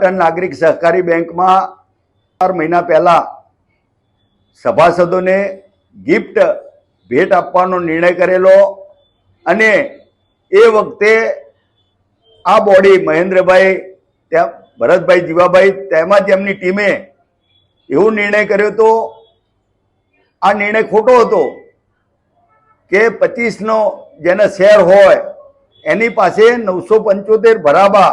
नागरिक सहकारी बैंक में 4 महीना पहला सभासदों ने गिफ्ट भेट आपवानो निर्णय करेलो अने ए वखते आ बॉडी महेन्द्रभाई त्या भरतभाई जीवाभाई तेमाज एमनी टीमे एवो निर्णय कर्यो तो आ निर्णय खोटो हतो के 25 नो जेने शेर होय एनी पासे 975 भराबा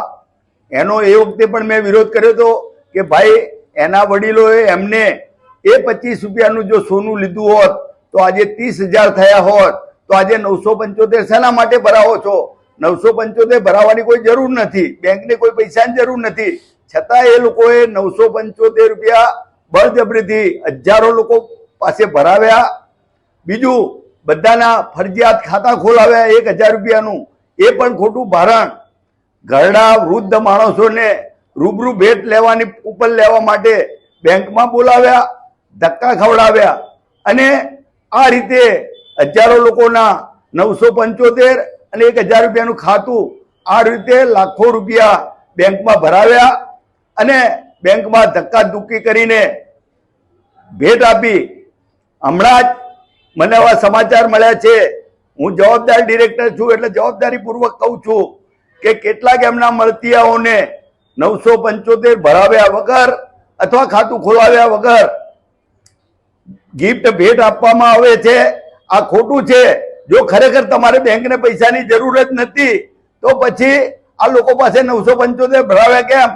एनो ए वखते पण मैं विरोध कर्यो तो कि भाई एना वडीलोए एमने ए 25 रुपयानु जो सोनू लीधुं होत तो आज 30,000 थया होत तो आज 975 शेना माटे भरावो छो। 975 भरावानी कोई जरूर नहीं, बैंक ने कोई पैसा जरूर नहीं, छतां ए लोकोए 975 रुपया बळजबरीथी हजारों लोको पासे भराव्या। बीजू बधाना फरजियात खाता खोलाव्या 1,000 रुपयानु ए पण खोटું ભારણ। घरडा वृद्ध माणसोने रूबरू भेट लेवानी कूपन लेवा माटे बैंक में बोलाव्या, धक्का खवડાવ્યા અને आ रीते हजारों लोकोना 975 અને 1,000 रुपयाનું खातुं आ रीते लाखों रुपया बैंक में भराव्या અને बैंक में धक्का धुक्की करीने भेट आपी। हमणां ज मने आवा समाचार मळ्या छे, हूँ जवाबदार डिरेक्टर छुं એટલે जवाबदारीपूर्वक कहूं छुं के केटलाक एमना મળતિયાઓને 975 भराव्या वगर अथवा खातुं खोलाव्या वगर गिफ्ट भेट आपवामां आवे छे। आ खोटું છે। जो खरेखर तमारे बैंक ने पैसानी जरूरत नथी तो पछी आ लोको पासे 975 भराव्या केम?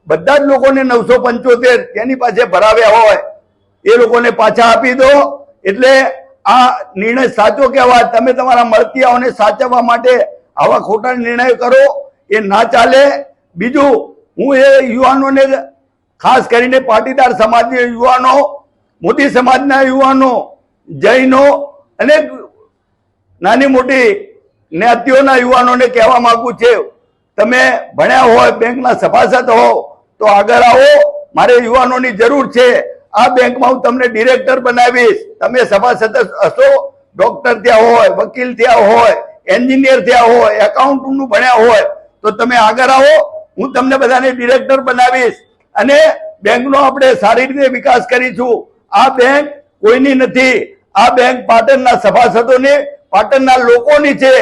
बधा ज लोकोने 975 जेनी पासे भराव्या होय ए लोकोने पाछा आपी दो। एटले आ निर्णय साचो कहेवाय। तमे तमारा મળતિયાઓને સાચવવા માટે आवा खोटा निर्णय करो ए ना चाले। बीजू हूँ ए युवानोने खास करीने पाटीदार समाज युवानो, मोटी समाजना युवानो, जैनो अने नानी मोटी ज्ञातिओना युवानोने कहेवा मांगू छे तमे भण्या होय, बेंकना सभासद हो तो आगळ आवो, मारे युवानोनी जरूर छे। आ बैंक में हूँ तमने डिरेक्टर बनावीश, तमे सभासद हशो, डॉक्टर थया होय, वकील थया होय, एंजीनियर थया होय, एकाउंटनु भण्या होय तो तमे आगळ आवो, हूँ तमने बधाने डिरेक्टर बनावीश अने बेंकनो आपणे सारी रीते विकास करीशुं। आ बैंक कोईनी नथी, आ बैंक पाटणना सभासदोनी, पाटणना लोकोनी छे।